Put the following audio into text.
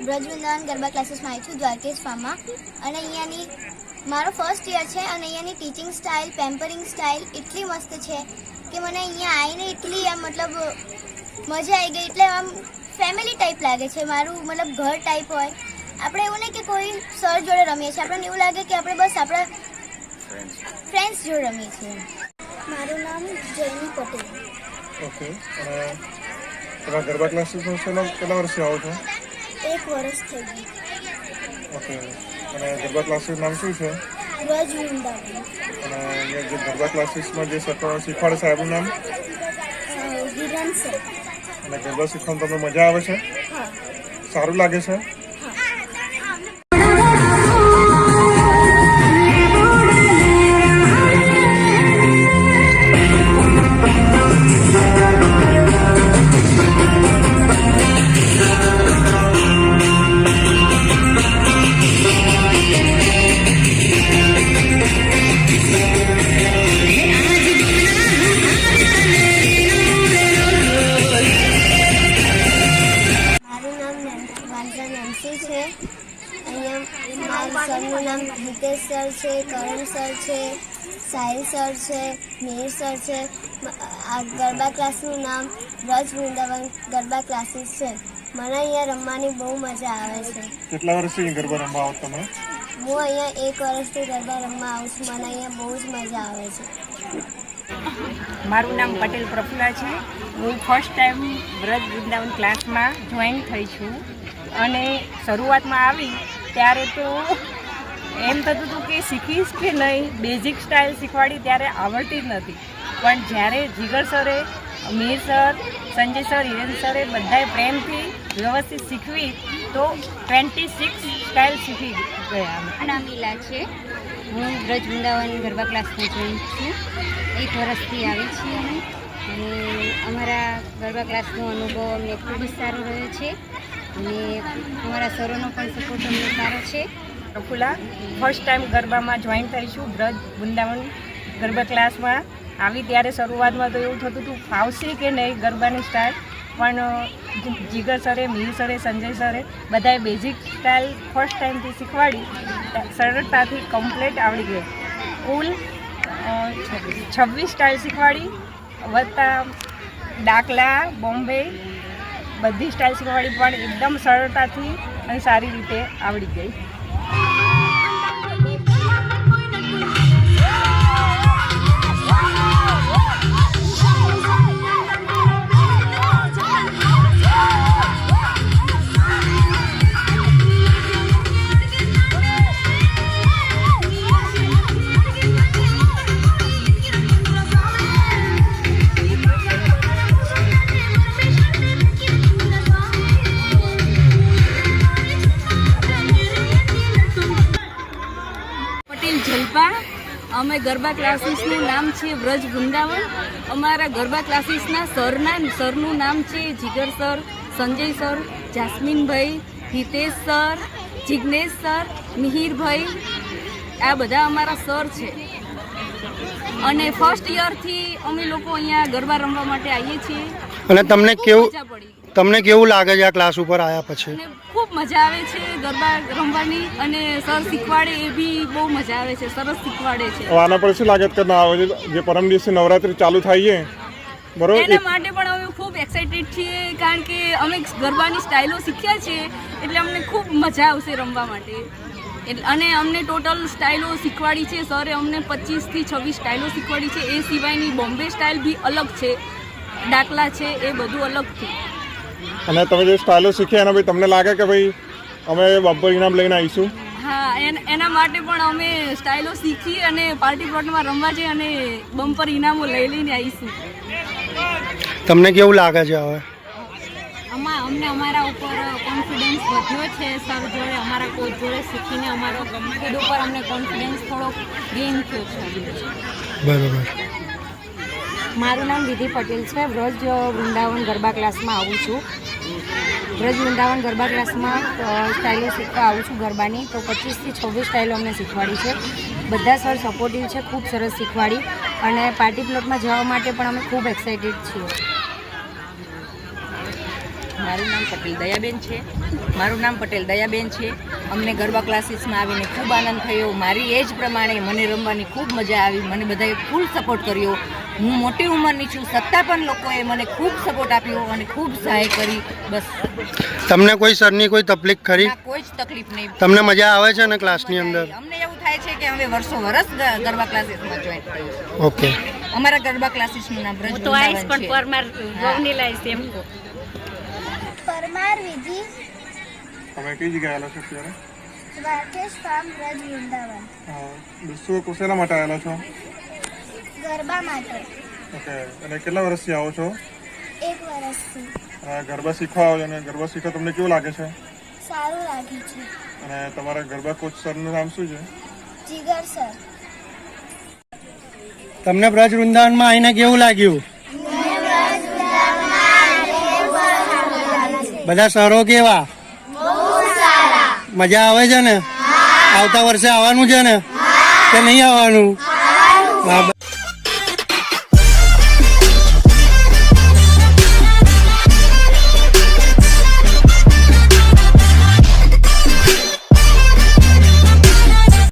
બ્રજ વૃંદાવન ગરબા ક્લાસીસમાં આવી છું, દ્વારકેશ ફાર્મમાં. અને અહીંયાની મારો ફર્સ્ટ યર છે અને અહીંયાની ટીચિંગ સ્ટાઇલ, પેમ્પરિંગ સ્ટાઇલ એટલી મસ્ત છે કે મને અહીંયા આવીને એટલી આમ મતલબ મજા આવી ગઈ. એટલે આમ ફેમિલી ટાઈપ લાગે છે, મારું મતલબ ઘર ટાઈપ હોય. આપણે એવું નહીં કે કોઈ સર જોડે રમીએ છીએ, આપણને એવું લાગે કે આપણે બસ આપણા ફ્રેન્ડ્સ જોડે રમીએ છીએ. મારું નામ જયની પટેલ. ઓકે. અને તમે ગરબા ક્લાસીસમાં કેટલા વર્ષથી આવો છો? 1 વર્ષ થઈ ગયું. ઓકે. અને ગરબા ક્લાસીસ નામ શું છે? બ્રજ વૃંદાવન. અને જે ગરબા ક્લાસીસમાં જે શીખવાડે છે એનું નામ? વિરાન સર. અને ગરબા શીખવામાં તમને મજા આવે છે? હા. સારું લાગે છે? સરનું નામ હિતેશ સર છે, કરણ સર છે, સાહિલ સર છે, મિહિર સર છે. આ ગરબા ક્લાસનું નામ બ્રજ વૃંદાવન ગરબા ક્લાસીસ છે. મને અહીંયા રમવાની બહુ મજા આવે છે. કેટલા વર્ષથી ગરબા રમવા આવો તમે? હું અહીંયા 1 વર્ષથી ગરબા રમવા આવું છું. મને અહીંયા બહુ જ મજા આવે છે. મારું નામ પટેલ પ્રફુલ્લા છે. હું ફર્સ્ટ ટાઈમ બ્રજ વૃંદાવન ક્લાસમાં જોઈન થઈ છું. અને શરૂઆતમાં આવી ત્યારે તો એમ થતું હતું કે શીખીશ કે નહીં. બેઝિક સ્ટાઇલ શીખવાડી ત્યારે આવડતી જ નથી. પણ જ્યારે જીગર સરે, મિહિર સર, સંજય સર, હિરેન સરે બધાએ પ્રેમથી વ્યવસ્થિત શીખવી તો 26 સ્ટાઇલ શીખી ગયા. નામ ઈલા છે. હું બ્રજ વૃંદાવન ગરબા ક્લાસમાં જોઈન છું. 1 વર્ષથી આવી છીએ અમે. અને અમારા ગરબા ક્લાસનો અનુભવ અમને ખૂબ જ સારો રહ્યો છે. અને અમારા સરોનો પણ સપોર્ટ અમને સારો છે. પ્રફુલ્લા ફર્સ્ટ ટાઈમ ગરબામાં જોઈન થઈશું. બ્રજ વૃંદાવન ગરબા ક્લાસમાં આવી ત્યારે શરૂઆતમાં તો એવું થતું હતું ફાવશે કે નહીં ગરબાની સ્ટાઇલ. પણ જીગર સરે, મિહિર સરે, સંજય સરે બધાએ બેઝિક સ્ટાઇલ ફર્સ્ટ ટાઈમથી શીખવાડી સરળતાથી કમ્પ્લીટ આવડી ગઈ. કુલ 26 સ્ટાઇલ શીખવાડી વત્તા ડાકલા, બોમ્બે બધી સ્ટાઇલ શીખવાડી પણ એકદમ સરળતાથી અને સારી રીતે આવડી ગઈ. અમે ગરબા ક્લાસીસનું નામ છે બ્રજ વૃંદાવન. અમારા ગરબા ક્લાસીસના સરનું નામ છે જીગર સર, સંજય સર, જાસ્મીનભાઈ, હિતેશ સર, જિગ્નેશ સર, મિહિરભાઈ. આ બધા અમારા સર છે. અને ફર્સ્ટ યરથી અમે લોકો અહીંયા ગરબા રમવા માટે આવીએ છીએ. અને તમને કેવું લાગે છે આ ક્લાસ ઉપર આવ્યા પછી? ખૂબ મજા આવે છે ગરબા રમવાની. અને સર શીખવાડે એ બી બહુ મજા આવે છે, સરસ શીખવાડે છે. આના પર શું લાગે કે જે પરમ દિવસે નવરાત્રી ચાલુ થાય છે બરોબર, એના માટે પણ અમે ખૂબ એક્સાઇટેડ છીએ. કારણ કે અમે ગરબાની સ્ટાઇલો શીખ્યા છીએ એટલે અમને ખૂબ મજા આવશે રમવા માટે. અને અમને ટોટલ સ્ટાઇલો શીખવાડી છે સરે. અમને 25 થી 26 સ્ટાઇલો શીખવાડી છે. એ સિવાયની બોમ્બે સ્ટાઇલ બી અલગ છે, ડાકલા છે, એ બધું અલગથી. અને તમે જે સ્ટાઇલો શીખ્યા એના ભાઈ તમને લાગે કે ભાઈ અમે બમ્પર ઇનામ લઈને આવીશું? હા, એના માટે પણ અમે સ્ટાઇલો શીખી અને પાર્ટી પ્લોટમાં રમવા જઈએ અને બમ્પર ઇનામો લઈને આવીશું. તમને કેવું લાગે છે હવે? અમને અમારા ઉપર કોન્ફિડન્સ વધ્યો છે. સર જોડે, અમારા કોચ જોડે શીખીને અમારો ખુદ ઉપર અમને કોન્ફિડન્સ થોડોક ગેઇન થયો છે. બરાબર. મારું નામ વિધિ પટેલ છે. બ્રજ વૃંદાવન ગરબા ક્લાસમાં આવું છું. બ્રજ વૃંદાવન ગરબા ક્લાસમાં સ્ટાઇલો શીખવા આવું છું ગરબાની. તો 25 થી 26 સ્ટાઇલો અમને શીખવાડી છે. બધા સર સપોર્ટિવ છે, ખૂબ સરસ શીખવાડી. અને પાર્ટી પ્લોટમાં જવા માટે પણ અમે ખૂબ એક્સાઇટેડ છીએ. મારું નામ પટેલ દયાબેન છે. અમને ગરબા ક્લાસીસમાં આવીને ખૂબ આનંદ થયો. મારી એજ પ્રમાણે મને રમવાની ખૂબ મજા આવી. મને બધાએ ફૂલ સપોર્ટ કર્યો. હું મોટી ઉંમરની છું છતાં પણ લોકોએ મને ખૂબ સપોર્ટ આપ્યો અને ખૂબ સહાય કરી. બસ તમને કોઈ સરની કોઈ તકલીફ ખરી? ના, કોઈ જ તકલીફ નહીં. તમને મજા આવે છે ને ક્લાસની અંદર? અમને એવું થાય છે કે અમે વર્ષ ગરબા ક્લાસીસમાં જોઈન થયું. ઓકે. અમારા ગરબા ક્લાસીસનું નામ બ્રજ વૃંદાવન છે. પરમાર વિધિ તમે કઈ જગ્યાએ આવેલા છો અત્યારે? દ્વારકેશ ફાર્મ બ્રજ વૃંદાવન. શું કુશેલા માટે આવેલા છો? ગરબા માટે ઓકે. અને કેટલા વર્ષથી આવો છો? 1 વર્ષથી. ગરબા શીખવા આવો છો અને ગરબા શીખવા તમને કેવું લાગે છે? સારું લાગે છે. અને તમારા ગરબા કોચ સરનું નામ શું છે? જીગર સર. તમને બ્રજ વૃંદાવનમાં આવીને કેવું લાગ્યું? બધા સરો કેવા? મજા આવે છે ને? આવતા વર્ષે આવવાનું છે ને કે નહીં આવવાનું?